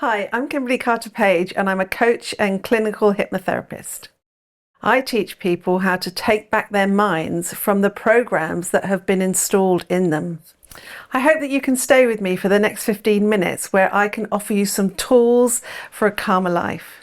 Hi, I'm Kymberley Carter-Paige and I'm a coach and clinical hypnotherapist. I teach people how to take back their minds from the programs that have been installed in them. I hope that you can stay with me for the next 15 minutes where I can offer you some tools for a calmer life.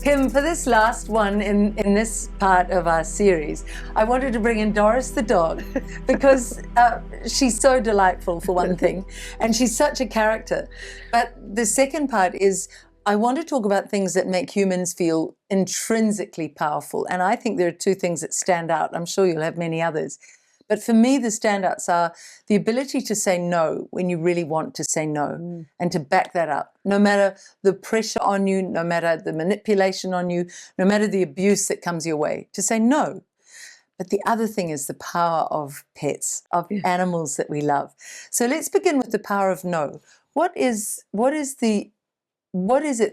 Kim, for this last one in this part of our series, I wanted to bring in Doris the dog because she's so delightful, for one thing, and she's such a character. But the second part is I want to talk about things that make humans feel intrinsically powerful. And I think there are two things that stand out. I'm sure you'll have many others. But for me, the standouts are the ability to say no when you really want to say no and to back that up, no matter the pressure on you, no matter the manipulation on you, no matter the abuse that comes your way, to say no. But the other thing is the power of pets, of animals that we love. So let's begin with the power of no. What is it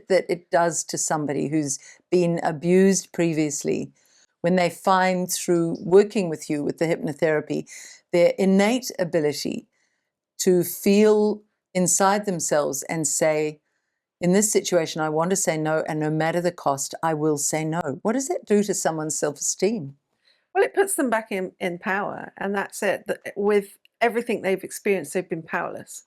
that it does to somebody who's been abused previously when they find, through working with you with the hypnotherapy, their innate ability to feel inside themselves and say, in this situation, I want to say no, and no matter the cost, I will say no? What does that do to someone's self-esteem? Well, it puts them back in power, and that's it. With everything they've experienced, they've been powerless.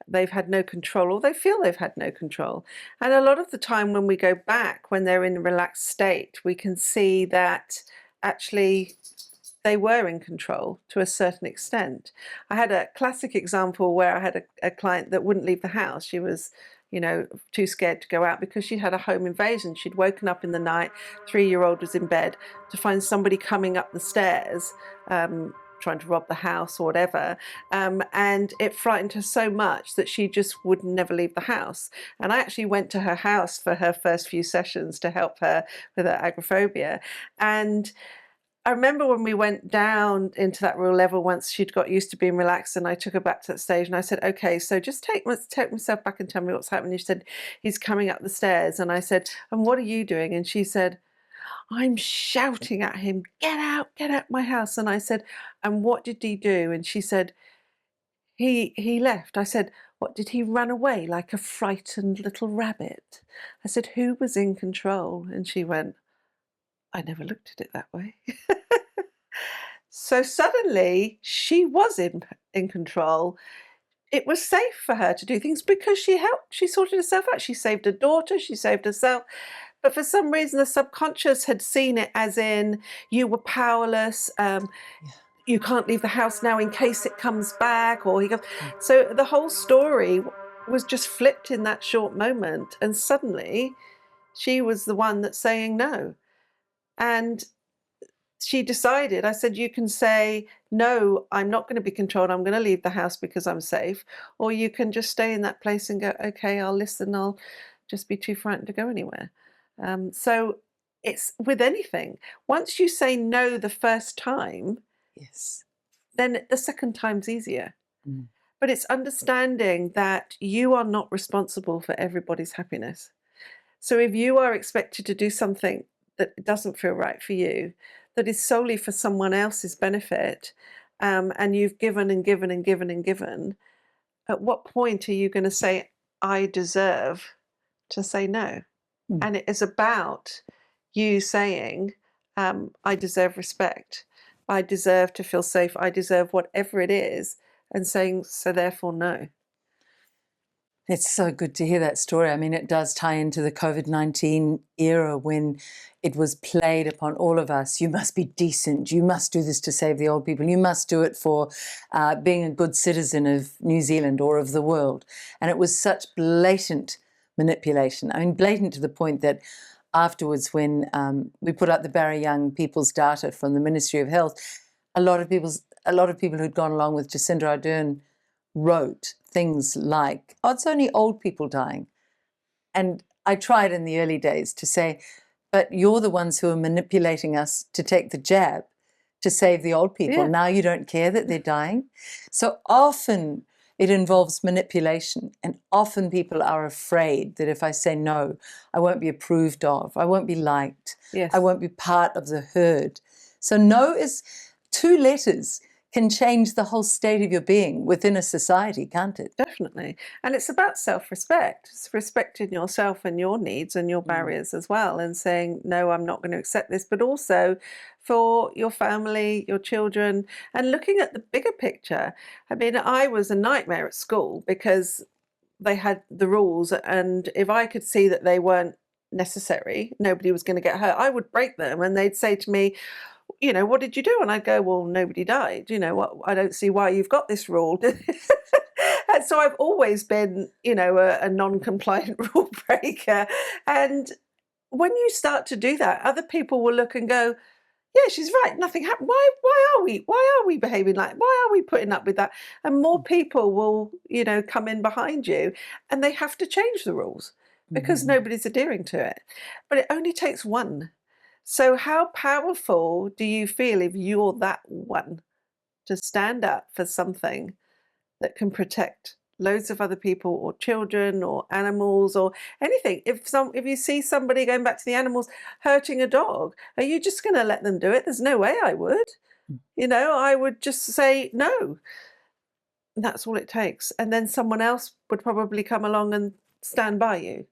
They've had no control, or they feel they've had no control. And a lot of the time when we go back, when they're in a relaxed state, we can see that actually they were in control to a certain extent. I had a classic example where I had a client that wouldn't leave the house. She was, too scared to go out because she'd had a home invasion. She'd woken up in the night, 3-year-old was in bed, to find somebody coming up the stairs, trying to rob the house or whatever, and it frightened her so much that she just would never leave the house. And I actually went to her house for her first few sessions to help her with her agoraphobia. And I remember when we went down into that real level, once she'd got used to being relaxed, and I took her back to that stage and I said, okay, so just take myself back and tell me what's happening. She said, he's coming up the stairs. And I said, and what are you doing? And she said, I'm shouting at him, get out my house. And I said, and what did he do? And she said, he left. I said, what, did he run away like a frightened little rabbit? I said, who was in control? And she went, I never looked at it that way. So suddenly she was in control. It was safe for her to do things because she helped, she sorted herself out. She saved her daughter, she saved herself. But for some reason, the subconscious had seen it as in, you were powerless. You can't leave the house now in case it comes back, or he goes. So the whole story was just flipped in that short moment. And suddenly she was the one that's saying no. And she decided, I said, you can say, no, I'm not going to be controlled. I'm going to leave the house because I'm safe. Or you can just stay in that place and go, okay, I'll listen. I'll just be too frightened to go anywhere. So it's with anything. Once you say no the first time, Yes. then the second time's easier. Mm. But it's understanding that you are not responsible for everybody's happiness. So if you are expected to do something that doesn't feel right for you, that is solely for someone else's benefit, and you've given and given and given and given, at what point are you going to say, I deserve to say no? Mm. And it is about you saying, I deserve respect. I deserve to feel safe. I deserve whatever it is, and saying, so therefore, no. It's so good to hear that story. I mean, it does tie into the COVID-19 era when it was played upon all of us. You must be decent. You must do this to save the old people. You must do it for being a good citizen of New Zealand or of the world. And it was such blatant manipulation. I mean, blatant to the point that afterwards, when we put up the Barry Young people's data from the Ministry of Health, a lot of people who'd gone along with Jacinda Ardern wrote things like, oh, it's only old people dying. And I tried in the early days to say, but you're the ones who are manipulating us to take the jab to save the old people. Yeah. Now you don't care that they're dying. So often it involves manipulation, and often people are afraid that if I say no, I won't be approved of, I won't be liked, Yes. I won't be part of the herd. So no is 2 letters can change the whole state of your being within a society, can't it? Definitely. And it's about self-respect. It's respecting yourself and your needs and your barriers as well, and saying, no, I'm not going to accept this, but also for your family, your children, and looking at the bigger picture. I mean, I was a nightmare at school because they had the rules, and if I could see that they weren't necessary, nobody was going to get hurt, I would break them. And they'd say to me, you know, what did you do? And I'd go, well, nobody died. You know, what? I don't see why you've got this rule. And so I've always been, you know, a non-compliant rule breaker. And when you start to do that, other people will look and go, yeah, she's right, nothing happened. Why are we behaving like, why are we putting up with that? And more people will, you know, come in behind you, and they have to change the rules because nobody's adhering to it. But it only takes one. So how powerful do you feel if you're that one to stand up for something that can protect loads of other people or children or animals or anything? If you see somebody, going back to the animals, hurting a dog, are you just going to let them do it? There's no way I would. You know, I would just say no. And that's all it takes. And then someone else would probably come along and stand by you.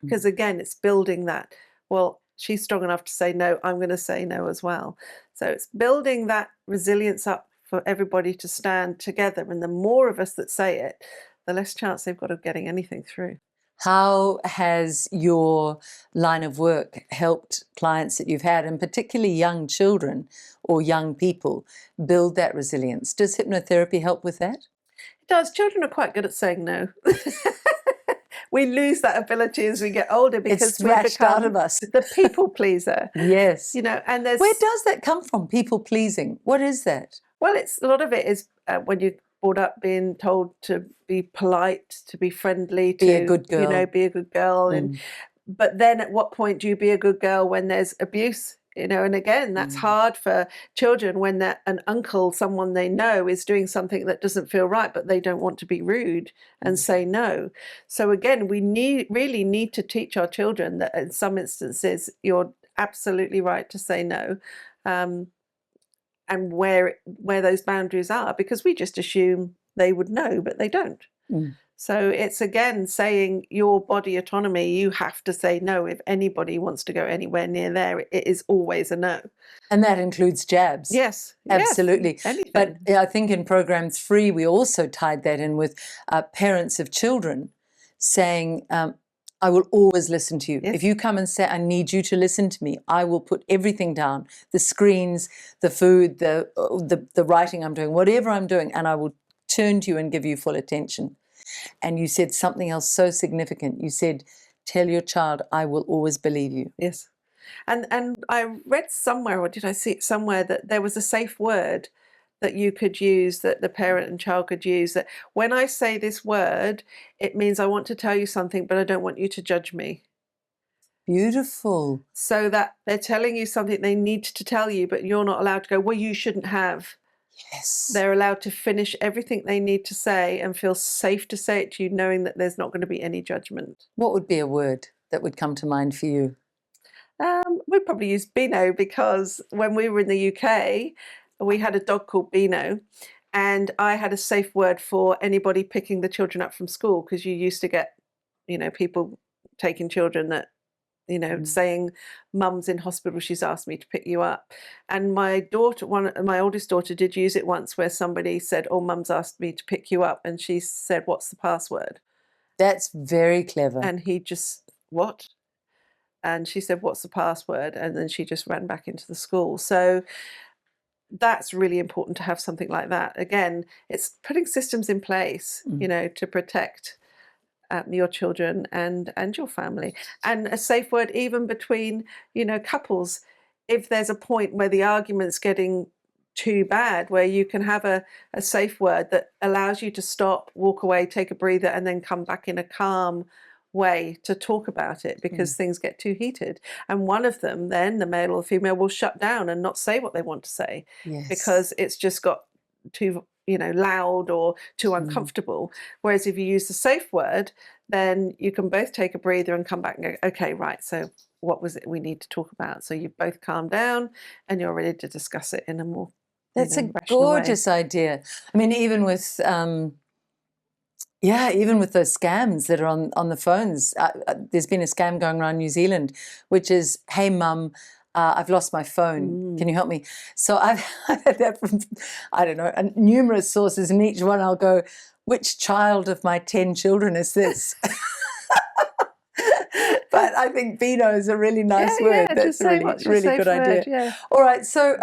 Because again, it's building that, well, she's strong enough to say no, I'm going to say no as well. So it's building that resilience up for everybody to stand together. And the more of us that say it, the less chance they've got of getting anything through. How has your line of work helped clients that you've had, and particularly young children or young people, build that resilience? Does hypnotherapy help with that? It does. Children are quite good at saying no. We lose that ability as we get older because It's we scratched become out of us. the people pleaser. Yes. You know, and there's Where does that come from? People pleasing. What is that? well, it's a lot of it is when you're brought up being told to be polite, to be friendly, to Be a good girl. you know, be a good girl, and but then at what point do you be a good girl when there's abuse? You know, and again, that's hard for children when an uncle, someone they know, is doing something that doesn't feel right, but they don't want to be rude and say no. So again, we really need to teach our children that in some instances you're absolutely right to say no, and where those boundaries are, because we just assume they would know, but they don't. So it's again saying your body autonomy, you have to say no. If anybody wants to go anywhere near there, it is always a no. And that includes jabs. Yes. Absolutely. Yes, anything. But I think in program 3, we also tied that in with parents of children saying, I will always listen to you. Yes. If you come and say, I need you to listen to me, I will put everything down, the screens, the food, the writing I'm doing, whatever I'm doing, and I will turn to you and give you full attention. And you said something else so significant. You said, tell your child, I will always believe you. Yes. And I read somewhere, or did I see it somewhere, that there was a safe word that you could use, that the parent and child could use, that when I say this word, it means I want to tell you something, but I don't want you to judge me. Beautiful. So that they're telling you something they need to tell you, but you're not allowed to go, well, you shouldn't have. Yes. They're allowed to finish everything they need to say and feel safe to say it to you, knowing that there's not going to be any judgment. What would be a word that would come to mind for you? We'd probably use Beano, because when we were in the UK, we had a dog called Beano, and I had a safe word for anybody picking the children up from school, because you used to get, you know, people taking children that, you know, saying, mum's in hospital, she's asked me to pick you up. And my daughter, my oldest daughter, did use it once, where somebody said, oh, mum's asked me to pick you up. And she said, what's the password? That's very clever. And he just, what? And she said, what's the password? And then she just ran back into the school. So that's really important to have something like that. Again, it's putting systems in place, you know, to protect your children and your family. And a safe word even between, you know, couples. If there's a point where the argument's getting too bad, where you can have a safe word that allows you to stop, walk away, take a breather, and then come back in a calm way to talk about it because things get too heated. And one of them, then the male or the female, will shut down and not say what they want to say because it's just got too, loud or too uncomfortable. Whereas if you use the safe word, then you can both take a breather and come back and go, okay, right, so what was it we need to talk about? So you've both calmed down and you're ready to discuss it in a more That's a rational way. gorgeous idea. I mean, even with even with those scams that are on the phones, there's been a scam going around New Zealand, which is, "Hey, mum, I've lost my phone. Can you help me?" So I've had that from, I don't know, numerous sources, and each one I'll go, "Which child of my 10 children is this?" But I think Beano is a really nice word. That's a really good idea. Yeah. All right. So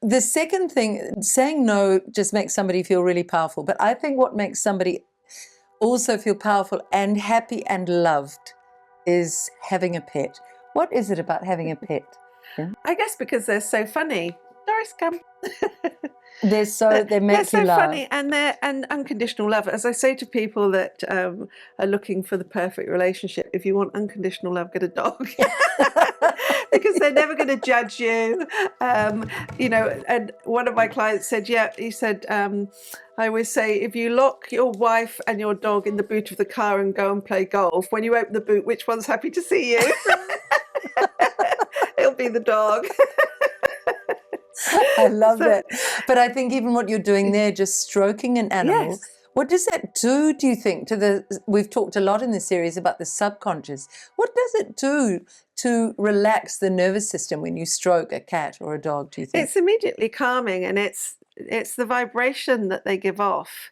the second thing, saying no just makes somebody feel really powerful. But I think what makes somebody also feel powerful and happy and loved is having a pet. What is it about having a pet? Yeah. I guess because they're so funny. Doris, come. They make you laugh. Funny, and they're unconditional love. As I say to people that are looking for the perfect relationship, if you want unconditional love, get a dog. Because they're never going to judge you. And one of my clients said, he said, I always say, if you lock your wife and your dog in the boot of the car and go and play golf, when you open the boot, which one's happy to see you? It'll be the dog. I love that. But I think even what you're doing there, just stroking an animal, what does that do you think, we've talked a lot in this series about the subconscious. What does it do to relax the nervous system when you stroke a cat or a dog, do you think? It's immediately calming, and it's the vibration that they give off.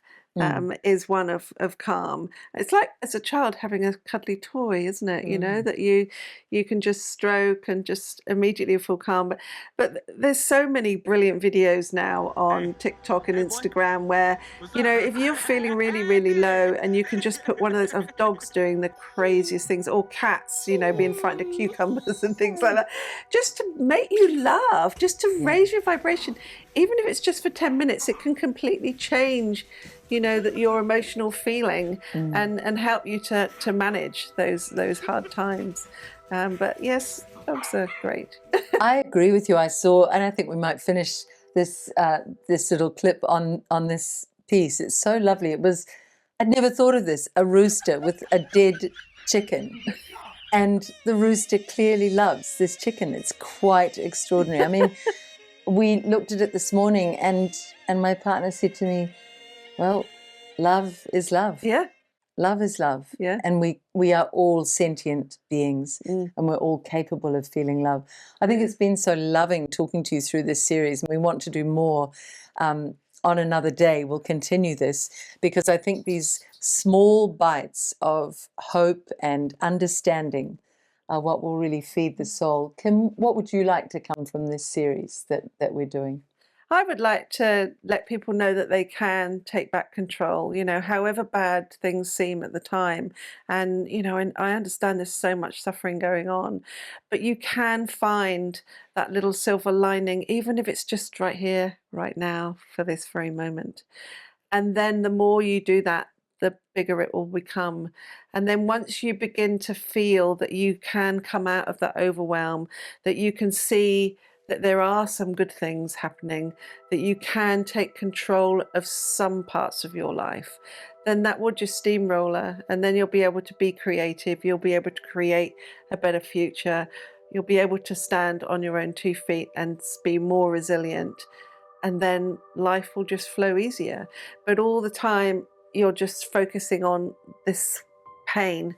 Is one of calm. It's like as a child having a cuddly toy, isn't it? That you can just stroke and just immediately feel calm. But there's so many brilliant videos now on TikTok and Instagram where, if you're feeling really, really low, and you can just put one of those of dogs doing the craziest things, or cats, being frightened of cucumbers and things like that, just to make you laugh, just to raise your vibration. Even if it's just for 10 minutes, it can completely change that your emotional feeling and help you to manage those hard times. But yes, dogs are great. I agree with you. I saw, and I think we might finish this little clip on this piece. It's so lovely. I'd never thought of this, a rooster with a dead chicken. And the rooster clearly loves this chicken. It's quite extraordinary. I mean, we looked at it this morning, and my partner said to me, well, love is love. Yeah. Love is love. Yeah. And we are all sentient beings, and we're all capable of feeling love. I think it's been so loving talking to you through this series, and we want to do more on another day. We'll continue this because I think these small bites of hope and understanding are what will really feed the soul. Kim, what would you like to come from this series that we're doing? I would like to let people know that they can take back control, however bad things seem at the time. And, and I understand there's so much suffering going on, but you can find that little silver lining, even if it's just right here, right now, for this very moment. And then the more you do that, the bigger it will become. And then once you begin to feel that you can come out of that overwhelm, that you can see that there are some good things happening, that you can take control of some parts of your life, then that will just steamroller, and then you'll be able to be creative, you'll be able to create a better future, you'll be able to stand on your own 2 feet and be more resilient, and then life will just flow easier. But all the time you're just focusing on this pain,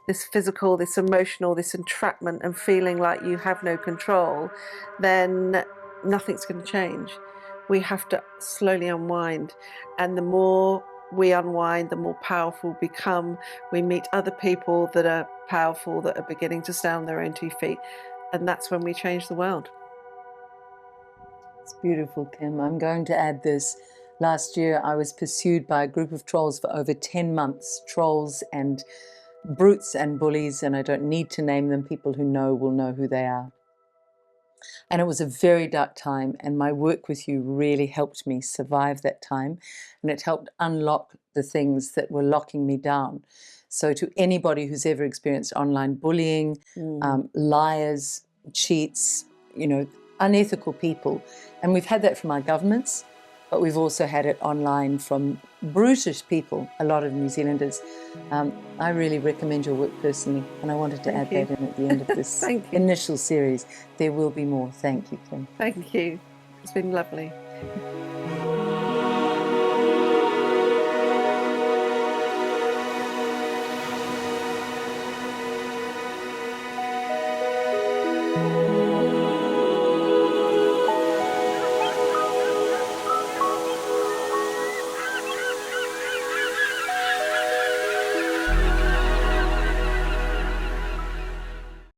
this physical, this emotional, this entrapment, and feeling like you have no control, then nothing's going to change. We have to slowly unwind. And the more we unwind, the more powerful we become. We meet other people that are powerful, that are beginning to stand on their own 2 feet. And that's when we change the world. It's beautiful, Kim. I'm going to add this. Last year, I was pursued by a group of trolls for over 10 months. Trolls and brutes and bullies, and I don't need to name them. People who know will know who they are. And it was a very dark time, and my work with you really helped me survive that time, and it helped unlock the things that were locking me down. So to anybody who's ever experienced online bullying, liars, cheats, unethical people, and we've had that from our governments, but we've also had it online from brutish people, a lot of New Zealanders. I really recommend your work personally, and I wanted to add that in at the end of this initial series. There will be more. Thank you, Kim. Thank you. It's been lovely.